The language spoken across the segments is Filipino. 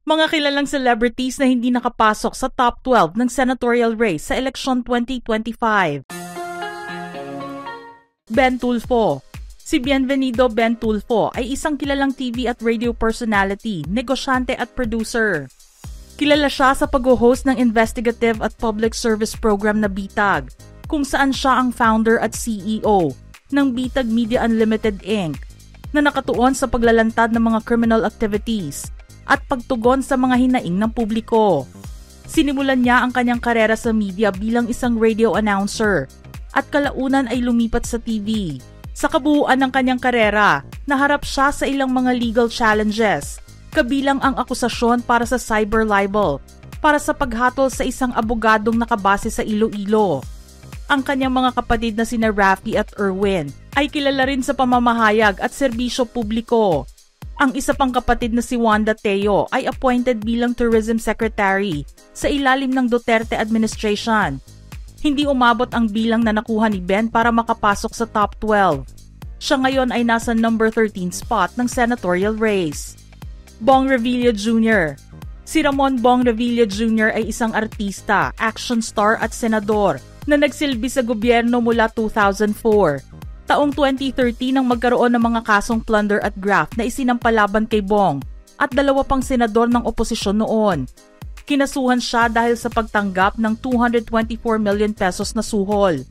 Mga kilalang celebrities na hindi nakapasok sa top 12 ng senatorial race sa eleksyon 2025. Ben Tulfo. Si Bienvenido Ben Tulfo ay isang kilalang TV at radio personality, negosyante at producer. Kilala siya sa pag-host ng investigative at public service program na Bitag, kung saan siya ang founder at CEO ng Bitag Media Unlimited Inc. na nakatuon sa paglalantad ng mga criminal activities at pagtugon sa mga hinaing ng publiko. Sinimulan niya ang kanyang karera sa media bilang isang radio announcer at kalaunan ay lumipat sa TV. Sa kabuuan ng kanyang karera, naharap siya sa ilang mga legal challenges, kabilang ang akusasyon para sa cyber libel, para sa paghatol sa isang abogadong nakabase sa Iloilo. Ang kanyang mga kapatid na sina Rafi at Erwin ay kilala rin sa pamamahayag at serbisyo publiko. Ang isa pang kapatid na si Wanda Teo ay appointed bilang Tourism Secretary sa ilalim ng Duterte administration. Hindi umabot ang bilang na nakuha ni Ben para makapasok sa top 12. Siya ngayon ay nasa number 13 spot ng senatorial race. Bong Revilla Jr. Si Ramon Bong Revilla Jr. ay isang artista, action star at senador na nagsilbi sa gobyerno mula 2004. Taong 2013 nang magkaroon ng mga kasong plunder at graft na isinampalaban kay Bong at dalawa pang senador ng oposisyon noon. Kinasuhan siya dahil sa pagtanggap ng 224 million pesos na suhol.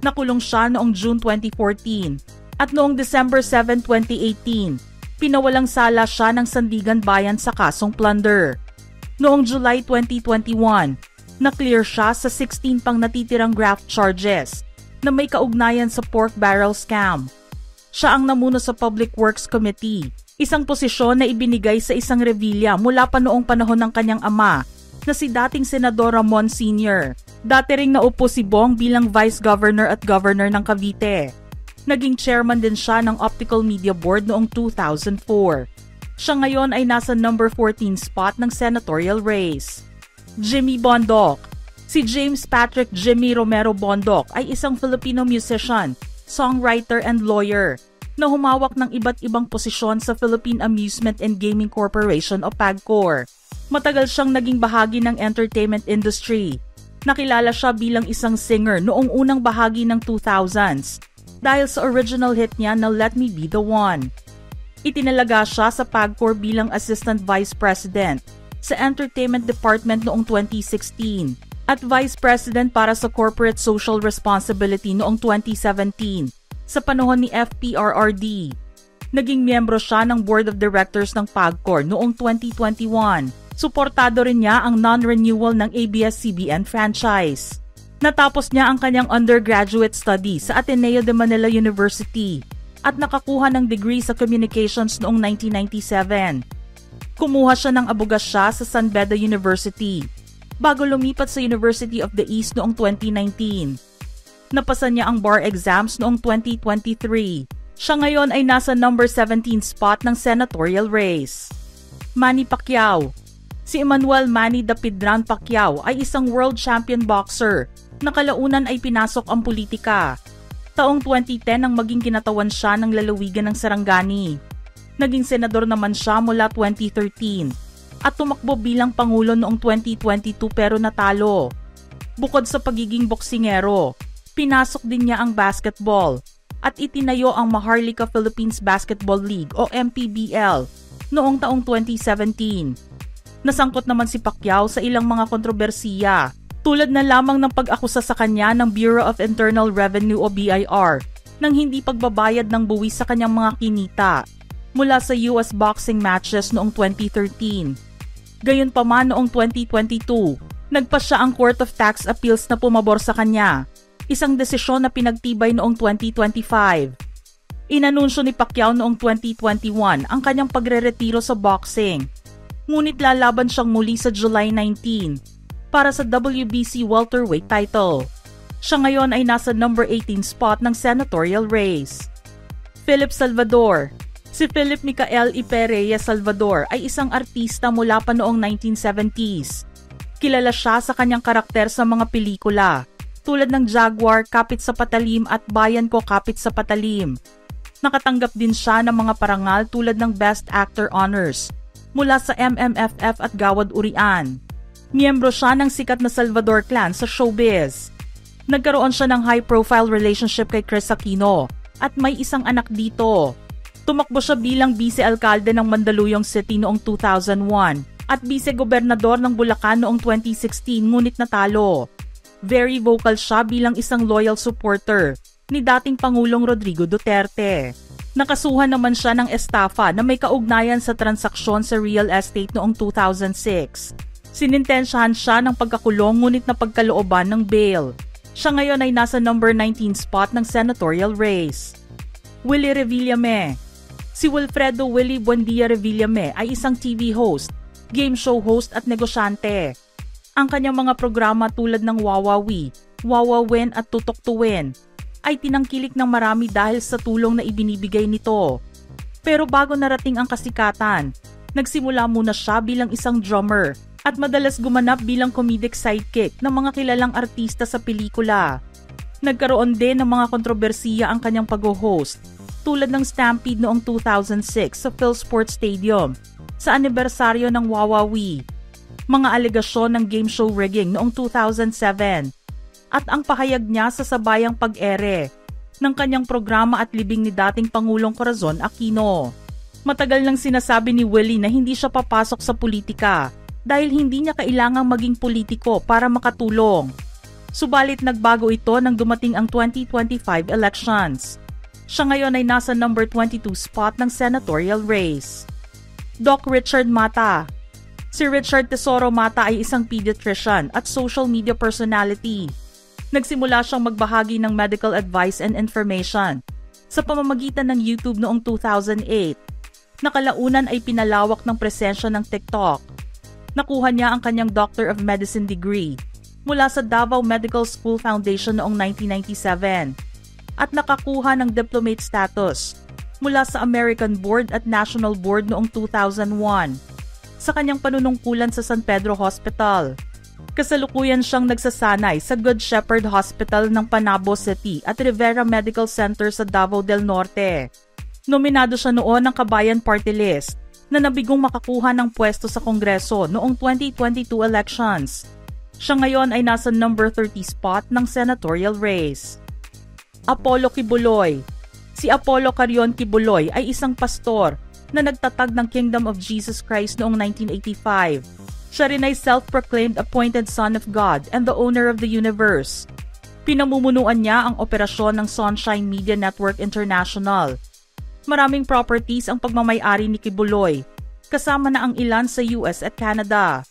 Nakulong siya noong June 2014 at noong December 7, 2018, pinawalang sala siya ng Sandigan Bayan sa kasong plunder. Noong July 2021, na-clear siya sa 16 pang natitirang graft charges na may kaugnayan sa pork barrel scam. Siya ang namuno sa Public Works Committee, isang posisyon na ibinigay sa isang Revilla mula pa noong panahon ng kanyang ama na si dating Senador Ramon Sr. Dati ring naupo si Bong bilang Vice Governor at Governor ng Cavite. Naging chairman din siya ng Optical Media Board noong 2004. Siya ngayon ay nasa number 14 spot ng senatorial race. Jimmy Bondoc. Si James Patrick Jimmy Romero Bondoc ay isang Filipino musician, songwriter and lawyer na humawak ng iba't ibang posisyon sa Philippine Amusement and Gaming Corporation o PAGCOR. Matagal siyang naging bahagi ng entertainment industry. Nakilala siya bilang isang singer noong unang bahagi ng 2000s dahil sa original hit niya na Let Me Be The One. Itinalaga siya sa PAGCOR bilang Assistant Vice President sa Entertainment Department noong 2016 at Vice President para sa Corporate Social Responsibility noong 2017 sa panahon ni FPRRD. Naging miyembro siya ng Board of Directors ng PAGCOR noong 2021. Suportado rin niya ang non-renewal ng ABS-CBN franchise. Natapos niya ang kanyang undergraduate studies sa Ateneo de Manila University at nakakuha ng degree sa Communications noong 1997. Kumuha siya ng abogasya sa San Beda University bago lumipat sa University of the East noong 2019. Napasa niya ang bar exams noong 2023. Siya ngayon ay nasa number 17 spot ng senatorial race. Manny Pacquiao. Si Emmanuel Manny Dapidran Pacquiao ay isang world champion boxer na kalaunan ay pinasok ang politika. Taong 2010 nang maging kinatawan siya ng lalawigan ng Sarangani. Naging senador naman siya mula 2013 at tumakbo bilang pangulo noong 2022 pero natalo. Bukod sa pagiging boksingero, pinasok din niya ang basketball at itinayo ang Maharlika Philippines Basketball League o MPBL noong taong 2017. Nasangkot naman si Pacquiao sa ilang mga kontrobersiya tulad na lamang ng pag-akusa sa kanya ng Bureau of Internal Revenue o BIR ng hindi pagbabayad ng buwis sa kanyang mga kinita mula sa US boxing matches noong 2013. Gayunpaman noong 2022, nagpasya ang Court of Tax Appeals na pumabor sa kanya, isang desisyon na pinagtibay noong 2025. Inanunsyo ni Pacquiao noong 2021 ang kanyang pagreretiro sa boxing, ngunit lalaban siyang muli sa July 19 para sa WBC welterweight title. Siya ngayon ay nasa number 18 spot ng senatorial race. Philip Salvador. Si Philip Micael Ipereya Salvador ay isang artista mula pa noong 1970s. Kilala siya sa kanyang karakter sa mga pelikula, tulad ng Jaguar, Kapit sa Patalim at Bayan Ko, Kapit sa Patalim. Nakatanggap din siya ng mga parangal tulad ng Best Actor Honors mula sa MMFF at Gawad Urian. Miyembro siya ng sikat na Salvador clan sa showbiz. Nagkaroon siya ng high-profile relationship kay Chris Aquino at may isang anak dito. Tumakbo siya bilang vice-alkalde ng Mandaluyong City noong 2001 at vice-gobernador ng Bulacan noong 2016 ngunit natalo. Very vocal siya bilang isang loyal supporter ni dating Pangulong Rodrigo Duterte. Nakasuhan naman siya ng estafa na may kaugnayan sa transaksyon sa real estate noong 2006. Sinintensyahan siya ng pagkakulong ngunit napagkalooban ng bail. Siya ngayon ay nasa number 19 spot ng senatorial race. Willie Revillame. Si Wilfredo Willie Buendia Revillame ay isang TV host, game show host at negosyante. Ang kanyang mga programa tulad ng Wawawi, Wawawin at Tutok to Win ay tinangkilik ng marami dahil sa tulong na ibinibigay nito. Pero bago narating ang kasikatan, nagsimula muna siya bilang isang drummer at madalas gumanap bilang comedic sidekick ng mga kilalang artista sa pelikula. Nagkaroon din ng mga kontrobersiya ang kanyang pag-host, tulad ng Stampede noong 2006 sa PhilSport Stadium sa anibersaryo ng Wawawi, mga alegasyon ng game show rigging noong 2007, at ang pahayag niya sa sabayang pag-ere ng kanyang programa at libing ni dating Pangulong Corazon Aquino. Matagal nang sinasabi ni Willie na hindi siya papasok sa politika dahil hindi niya kailangang maging politiko para makatulong. Subalit nagbago ito nang dumating ang 2025 elections. Siya ngayon ay nasa number 22 spot ng senatorial race. Doc Richard Mata. Si Richard Tesoro Mata ay isang pediatrician at social media personality. Nagsimula siyang magbahagi ng medical advice and information sa pamamagitan ng YouTube noong 2008. Nakalaunan ay pinalawak ng presensya ng TikTok. Nakuha niya ang kanyang Doctor of Medicine degree mula sa Davao Medical School Foundation noong 1997 at nakakuha ng diplomate status mula sa American Board at National Board noong 2001 sa kanyang panunungkulan sa San Pedro Hospital. Kasalukuyan siyang nagsasanay sa Good Shepherd Hospital ng Panabo City at Rivera Medical Center sa Davao del Norte. Nominado siya noon ng Kabayan Party List na nabigong makakuha ng pwesto sa Kongreso noong 2022 elections. Siya ngayon ay nasa number 30 spot ng senatorial race. Apollo Kibuloy. Si Apollo Carion Kibuloy ay isang pastor na nagtatag ng Kingdom of Jesus Christ noong 1985. Siya rin ay self-proclaimed appointed Son of God and the owner of the universe. Pinamumunuan niya ang operasyon ng Sunshine Media Network International. Maraming properties ang pagmamay-ari ni Kibuloy, kasama na ang ilan sa US at Canada.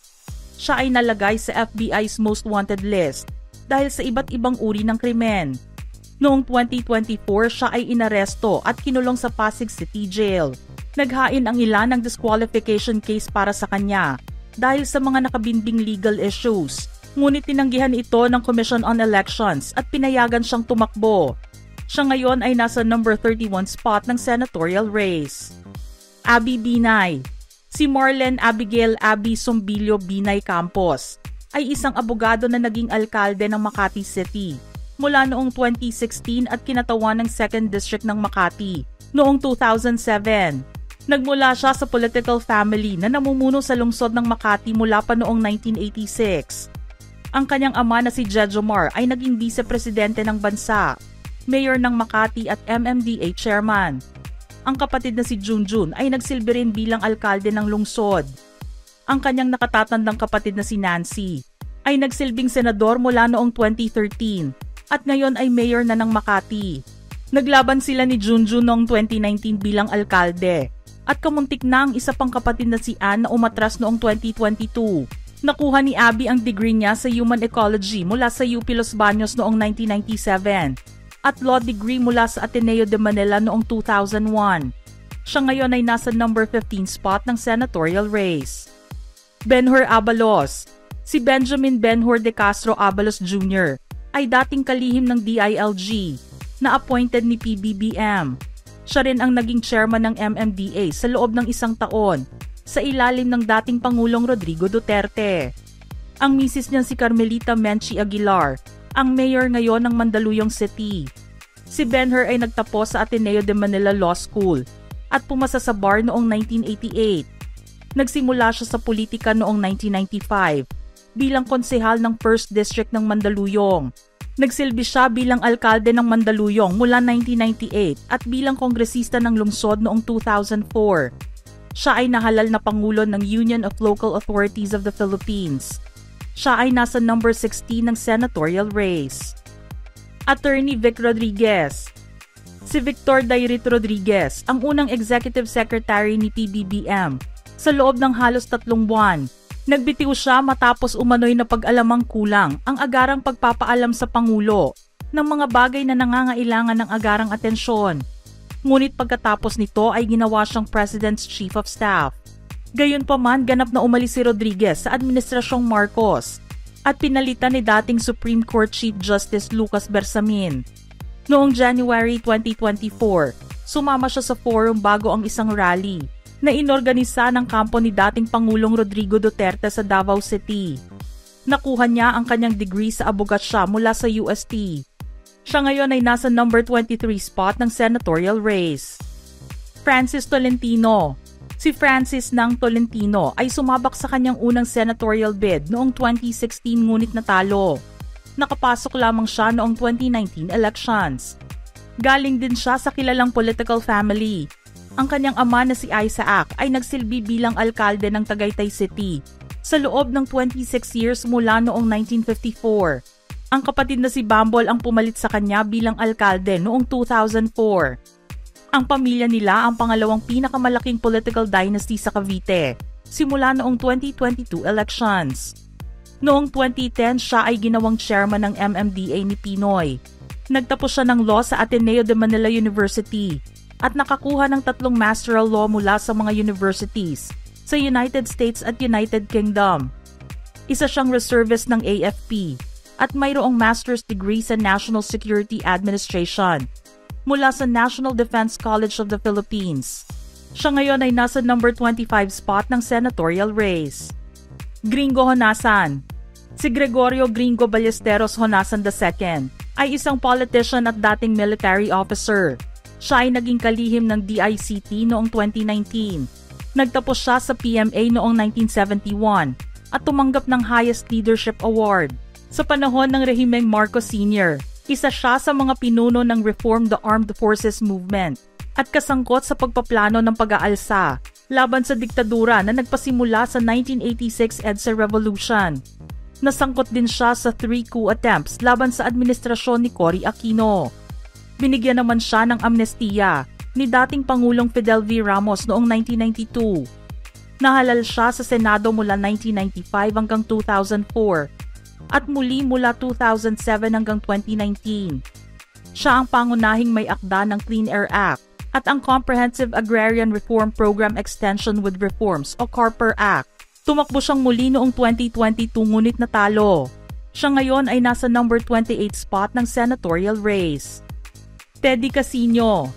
Siya ay nalagay sa FBI's Most Wanted list dahil sa iba't ibang uri ng krimen. Noong 2024, siya ay inaresto at kinulong sa Pasig City Jail. Naghain ang ilan ng disqualification case para sa kanya dahil sa mga nakabinbing legal issues. Ngunit tinanggihan ito ng Commission on Elections at pinayagan siyang tumakbo. Siya ngayon ay nasa number 31 spot ng senatorial race. Abby Binay. Si Marlene Abigail Abby Sombilio Binay Campos ay isang abogado na naging alkalde ng Makati City mula noong 2016 at kinatawan ng 2nd District ng Makati noong 2007. Nagmula siya sa political family na namumuno sa lungsod ng Makati mula pa noong 1986. Ang kanyang ama na si Jejomar ay naging vice-presidente ng bansa, mayor ng Makati at MMDA chairman. Ang kapatid na si Junjun ay nagsilbi rin bilang alkalde ng lungsod. Ang kanyang nakatatandang kapatid na si Nancy ay nagsilbing senador mula noong 2013 at ngayon ay mayor na ng Makati. Naglaban sila ni Junjun noong 2019 bilang alkalde. At kamuntik na ang isa pang kapatid na si Ann na umatras noong 2022. Nakuha ni Abby ang degree niya sa Human Ecology mula sa UP Los Baños noong 1997 at law degree mula sa Ateneo de Manila noong 2001. Siya ngayon ay nasa number 15 spot ng senatorial race. Benhur Abalos. Si Benjamin Benhur de Castro Abalos Jr. ay dating kalihim ng DILG na appointed ni PBBM. Siya rin ang naging chairman ng MMDA sa loob ng 1 taon sa ilalim ng dating Pangulong Rodrigo Duterte. Ang misis niya si Carmelita Menchi Aguilar, ang mayor ngayon ng Mandaluyong City. Si Benhur ay nagtapos sa Ateneo de Manila Law School at pumasa sa bar noong 1988. Nagsimula siya sa politika noong 1995 bilang konsehal ng 1st District ng Mandaluyong. Nagsilbi siya bilang alkalde ng Mandaluyong mula 1998 at bilang kongresista ng lungsod noong 2004. Siya ay nahalal na pangulo ng Union of Local Authorities of the Philippines. Siya ay nasa number 16 ng senatorial race. Attorney Vic Rodriguez. Si Victor Dairit Rodriguez ang unang executive secretary ni PBBM. Sa loob ng halos 3 buwan, nagbitiw siya matapos umano'y na pag-alamang kulang ang agarang pagpapaalam sa Pangulo ng mga bagay na nangangailangan ng agarang atensyon. Ngunit pagkatapos nito ay ginawa siyang President's Chief of Staff. Gayunpaman, ganap na umalis si Rodriguez sa Administrasyong Marcos at pinalitan ni dating Supreme Court Chief Justice Lucas Bersamin. Noong January 2024, sumama siya sa forum bago ang isang rally na inorganisa ng kampo ni dating Pangulong Rodrigo Duterte sa Davao City. Nakuha niya ang kanyang degree sa abogasya mula sa UST. Siya ngayon ay nasa number 23 spot ng senatorial race. Francis Tolentino. Si Francis ng Tolentino ay sumabak sa kanyang unang senatorial bid noong 2016 ngunit natalo. Nakapasok lamang siya noong 2019 elections. Galing din siya sa kilalang political family. Ang kanyang ama na si Isaac ay nagsilbi bilang alkalde ng Tagaytay City sa loob ng 26 years mula noong 1954. Ang kapatid na si Bambol ang pumalit sa kanya bilang alkalde noong 2004. Ang pamilya nila ang pangalawang pinakamalaking political dynasty sa Cavite simula noong 2022 elections. Noong 2010 siya ay ginawang chairman ng MMDA ni Pinoy. Nagtapos siya ng law sa Ateneo de Manila University at nakakuha ng 3 masteral law mula sa mga universities sa United States at United Kingdom. Isa siyang reservist ng AFP at mayroong master's degree sa National Security Administration mula sa National Defense College of the Philippines. Siya ngayon ay nasa number 25 spot ng senatorial race. Gringo Honasan. Si Gregorio Gringo Ballesteros Honasan II ay isang politician at dating military officer. Siya ay naging kalihim ng DICT noong 2019. Nagtapos siya sa PMA noong 1971 at tumanggap ng highest leadership award. Sa panahon ng rehimeng Marcos Sr., isa siya sa mga pinuno ng Reform the Armed Forces Movement at kasangkot sa pagpaplano ng pag-aalsa laban sa diktadura na nagpasimula sa 1986 EDSA Revolution. Nasangkot din siya sa 3 coup attempts laban sa administrasyon ni Cory Aquino. Binigyan naman siya ng amnestiya ni dating Pangulong Fidel V. Ramos noong 1992. Nahalal siya sa Senado mula 1995 hanggang 2004 at muli mula 2007 hanggang 2019. Siya ang pangunahing may akda ng Clean Air Act at ang Comprehensive Agrarian Reform Program Extension with Reforms o CARPER Act. Tumakbo siyang muli noong 2022 ngunit natalo. Siya ngayon ay nasa number 28 spot ng senatorial race. Teddy Casino.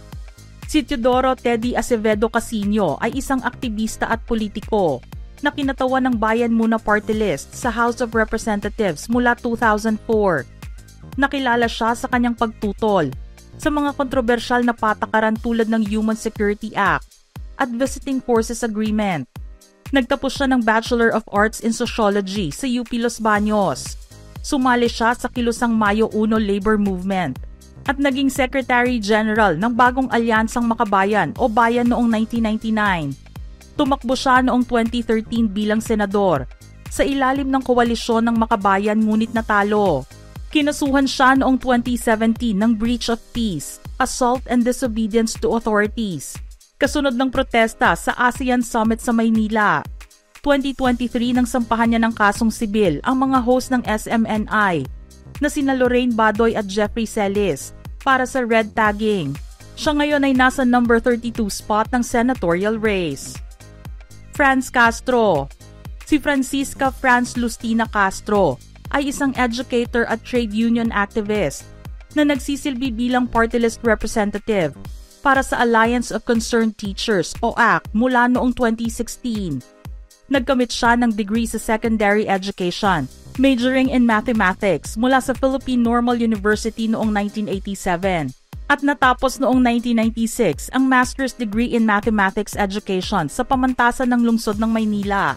Si Teodoro Teddy Acevedo Casino ay isang aktivista at politiko na kinatawan ng Bayan Muna Party List sa House of Representatives mula 2004. Nakilala siya sa kanyang pagtutol sa mga kontrobersyal na patakaran tulad ng Human Security Act at Visiting Forces Agreement. Nagtapos siya ng Bachelor of Arts in Sociology sa UP Los Baños. Sumali siya sa Kilusang Mayo 1 Labor Movement at naging Secretary General ng Bagong Alyansang Makabayan o Bayan noong 1999. Tumakbo siya noong 2013 bilang senador sa ilalim ng koalisyon ng Makabayan ngunit natalo. Kinasuhan siya noong 2017 ng breach of peace, assault and disobedience to authorities, kasunod ng protesta sa ASEAN Summit sa Maynila. 2023 nang sampahan niya ng kasong sibil ang mga host ng SMNI na sina Lorraine Badoy at Jeffrey Celis para sa red tagging. Siya ngayon ay nasa number 32 spot ng senatorial race. Franz Castro. Si Francisca Franz Lustina Castro ay isang educator at trade union activist na nagsisilbi bilang party list representative para sa Alliance of Concerned Teachers o ACT mula noong 2016. Nagkamit siya ng degree sa secondary education, majoring in mathematics mula sa Philippine Normal University noong 1987 At natapos noong 1996 ang Master's Degree in Mathematics Education sa pamantasan ng lungsod ng Maynila.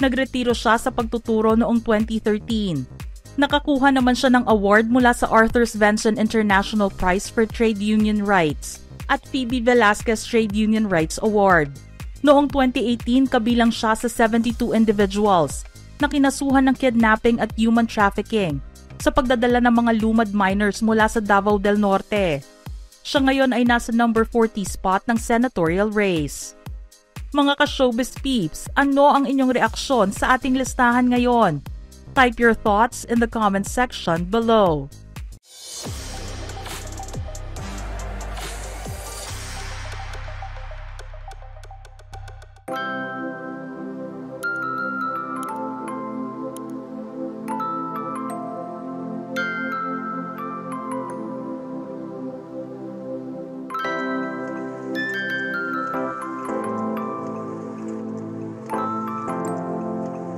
Nagretiro siya sa pagtuturo noong 2013. Nakakuha naman siya ng award mula sa Arthur Svensson International Prize for Trade Union Rights at Phoebe Velasquez Trade Union Rights Award. Noong 2018, kabilang siya sa 72 individuals na kinasuhan ng kidnapping at human trafficking sa pagdadala ng mga lumad minors mula sa Davao del Norte. Siya ngayon ay nasa number 40 spot ng senatorial race. Mga ka-showbiz peeps, ano ang inyong reaksyon sa ating listahan ngayon? Type your thoughts in the comment section below.